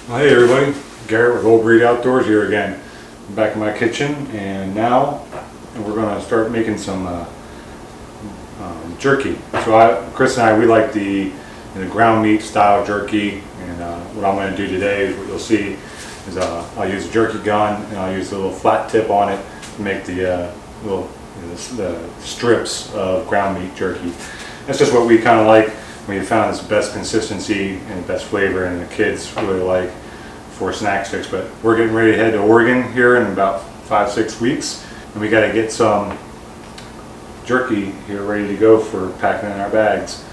Well, hey everybody, Garrett with Old Breed Outdoors here again. I'm back in my kitchen, and now we're going to start making some jerky. So Chris and I, we like the ground meat style jerky, and what I'm going to do today is what you'll see is I'll use a jerky gun, and I'll use a little flat tip on it to make the the strips of ground meat jerky. That's just what we kind of like. We found it's the best consistency and the best flavor, and the kids really like for snack sticks. But we're getting ready to head to Oregon here in about 5-6 weeks, and we got to get some jerky here ready to go for packing in our bags.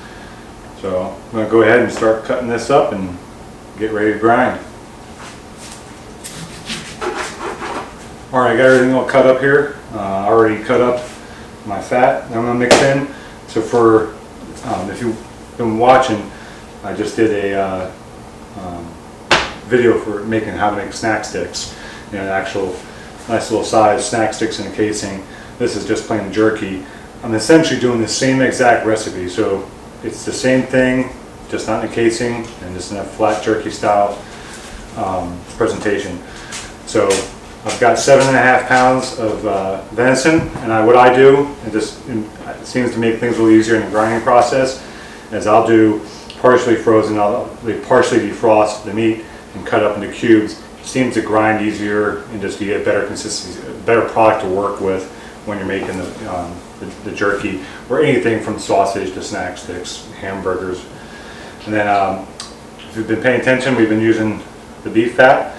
So I'm going to go ahead and start cutting this up and get ready to grind. Alright, I got everything all cut up here. I already cut up my fat that I'm going to mix in. So for if you've been watching, I just did a video for making how to make snack sticks. You know, an actual nice little size snack sticks in a casing. This is just plain jerky. I'm essentially doing the same exact recipe. So it's the same thing, just not in a casing and just in a flat jerky style presentation. So I've got 7.5 pounds of venison, and what I do, it seems to make things a little easier in the grinding process, is I'll do partially frozen, I'll partially defrost the meat and cut up into cubes. It seems to grind easier and just you get better consistency, a better product to work with when you're making the jerky, or anything from sausage to snack sticks, hamburgers. And then if you've been paying attention, we've been using the beef fat,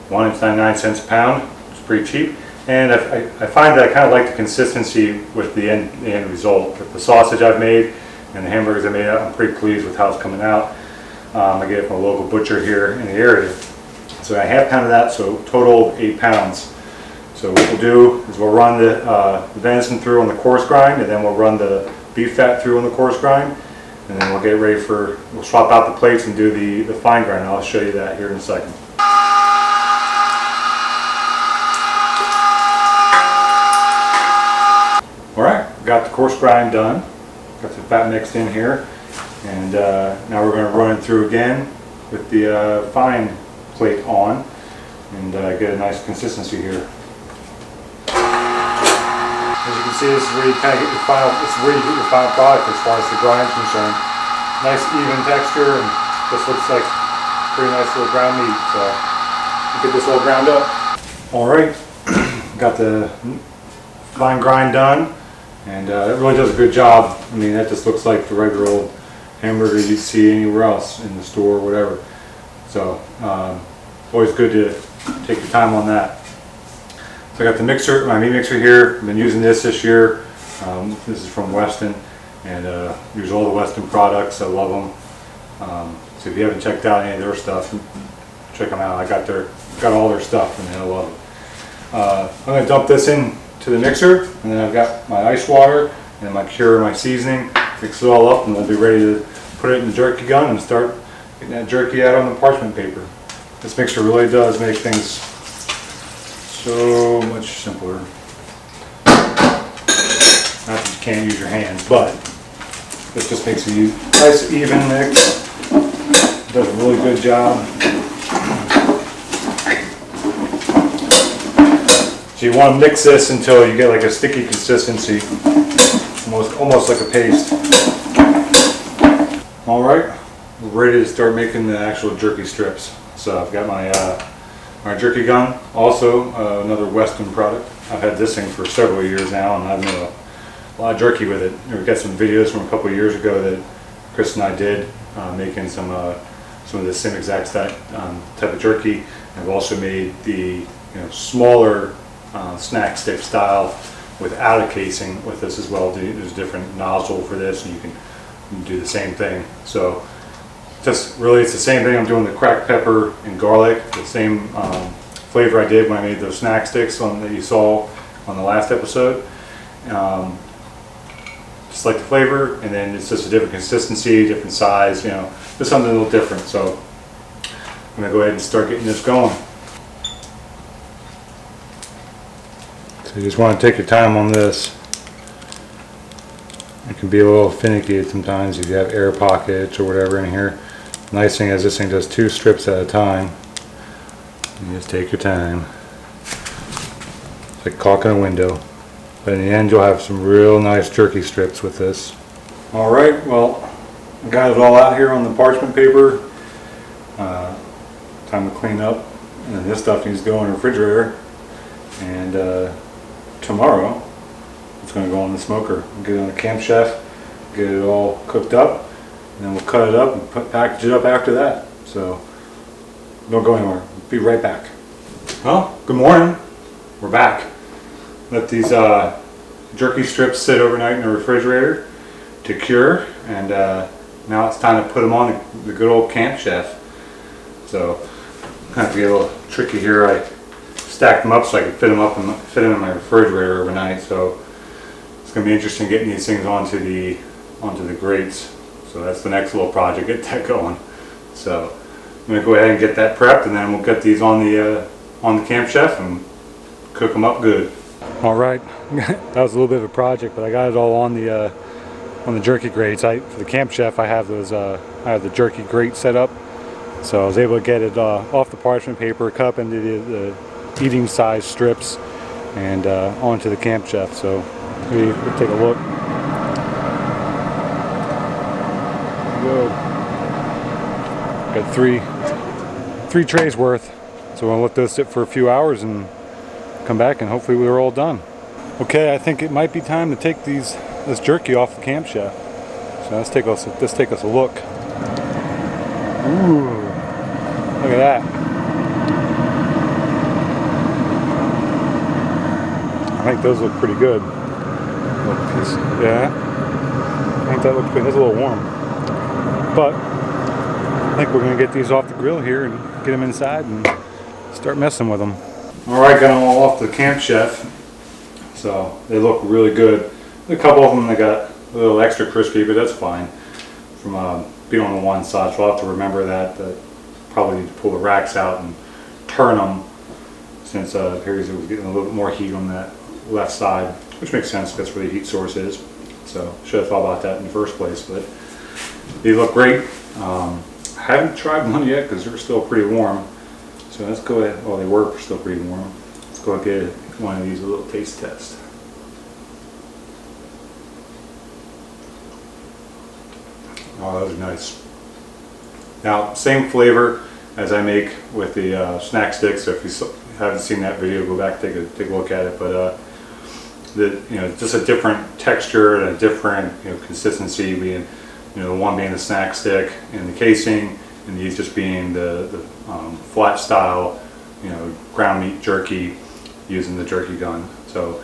1.99 cents a pound. It's pretty cheap, and I find that I kind of like the consistency with the end result. With the sausage I've made and the hamburgers I made, I'm pretty pleased with how it's coming out. I get it from a local butcher here in the area. So I half pound of that, so total 8 pounds. So what we'll do is we'll run the venison through on the coarse grind, and then we'll run the beef fat through on the coarse grind, and then we'll get ready we'll swap out the plates and do the fine grind. I'll show you that here in a second. Alright, got the coarse grind done, got the fat mixed in here, and now we're going to run it through again with the fine plate on, and get a nice consistency here. As you can see, this is where you kind of get your final product as far as the grind is concerned. Nice even texture, and this looks like pretty nice little ground meat. So you get this all ground up. Alright, got the fine grind done. And it really does a good job. I mean, that just looks like the regular old hamburger you'd see anywhere else in the store or whatever. So, always good to take your time on that. So I got the mixer, my meat mixer here. I've been using this year. This is from Weston, and use all the Weston products. I love them. So if you haven't checked out any of their stuff, check them out. I got all their stuff, and I love it. I'm going to dump this in to the mixer, and then I've got my ice water and my cure, my seasoning, mix it all up, and we'll be ready to put it in the jerky gun and start getting that jerky out on the parchment paper. This mixer really does make things so much simpler. Not that you can't use your hands, but this just makes a nice even mix. It does a really good job. So you want to mix this until you get like a sticky consistency, almost like a paste. All right, we're ready to start making the actual jerky strips. So I've got my jerky gun, also another Weston product. I've had this thing for several years now, and I've made a lot of jerky with it. We've got some videos from a couple of years ago that Chris and I did making some of the same exact type of jerky. I've also made the smaller snack stick style without a casing with this as well. There's a different nozzle for this, and you can do the same thing. So just really it's the same thing. I'm doing the cracked pepper and garlic, the same flavor I did when I made those snack sticks that you saw on the last episode. Just like the flavor, and then it's just a different consistency, different size, just something a little different. So I'm going to go ahead and start getting this going. So you just want to take your time on this. It can be a little finicky sometimes if you have air pockets or whatever in here. Nice thing is this thing does 2 strips at a time. You just take your time. It's like caulking a window. But in the end, you'll have some real nice jerky strips with this. All right, well, I got it all out here on the parchment paper. Time to clean up. And then this stuff needs to go in the refrigerator. And tomorrow, it's going to go on the smoker. We'll get it on the Camp Chef, get it all cooked up, and then we'll cut it up and package it up after that. So, don't go anywhere. Be right back. Well, good morning. We're back. Let these jerky strips sit overnight in the refrigerator to cure, and now it's time to put them on the good old Camp Chef. So, I have to get a little tricky here. I stacked them up so I could fit them in my refrigerator overnight. So it's going to be interesting getting these things onto the grates. So that's the next little project. Get that going. So I'm going to go ahead and get that prepped, and then we'll get these on the Camp Chef and cook them up good. All right, that was a little bit of a project, but I got it all on the jerky grates. For the Camp Chef, I have those. I have the jerky grate set up. So I was able to get it off the parchment paper, cut up into the eating size strips, and onto the Camp Chef. So we'll take a look. Go. Got three trays worth. So we'll let those sit for a few hours and come back, and hopefully we're all done. Okay, I think it might be time to take this jerky off the Camp Chef. So let's take us a look. Ooh. Look at that. I think those look pretty good. Yeah. I think that looks good. That's a little warm. But I think we're going to get these off the grill here and get them inside and start messing with them. Alright, got them all off the Camp Chef. So they look really good. A couple of them that got a little extra crispy, but that's fine. From being on the one side, so I'll have to remember that. Probably need to pull the racks out and turn them, since Harry's was getting a little bit more heat on that left side, which makes sense. That's where the heat source is. So should have thought about that in the first place. But they look great. I haven't tried one yet because they're still pretty warm. So let's go ahead. Well, they were still pretty warm. Let's go ahead and get one of these, a little taste test. Oh, those are nice. Now, same flavor as I make with the snack sticks. So if you haven't seen that video, go back and take a look at it. But just a different texture and a different consistency. Being the one being the snack stick and the casing, and these just being the flat style ground meat jerky using the jerky gun. So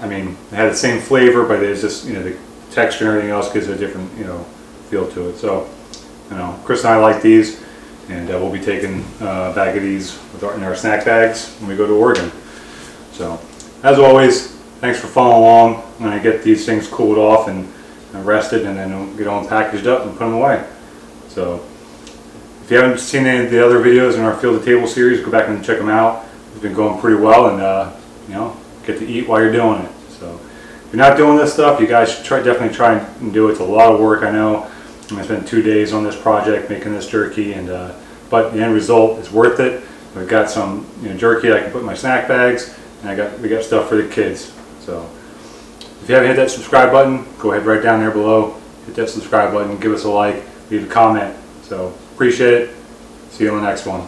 I mean, it had the same flavor, but it's just the texture and everything else gives it a different feel to it. So Chris and I like these, and we'll be taking a bag of these in our snack bags when we go to Oregon. So as always, thanks for following along. I'm going to get these things cooled off and rested, and then we'll get them packaged up and put them away. So if you haven't seen any of the other videos in our Field to Table series, go back and check them out. It's been going pretty well, and get to eat while you're doing it. So if you're not doing this stuff, you guys should definitely try and do it. It's a lot of work, I know. I spent 2 days on this project making this jerky, and but the end result is worth it. We've got some jerky I can put in my snack bags, and we got stuff for the kids. So if you haven't hit that subscribe button, go ahead right down there below, hit that subscribe button, give us a like, leave a comment. So appreciate it. See you on the next one.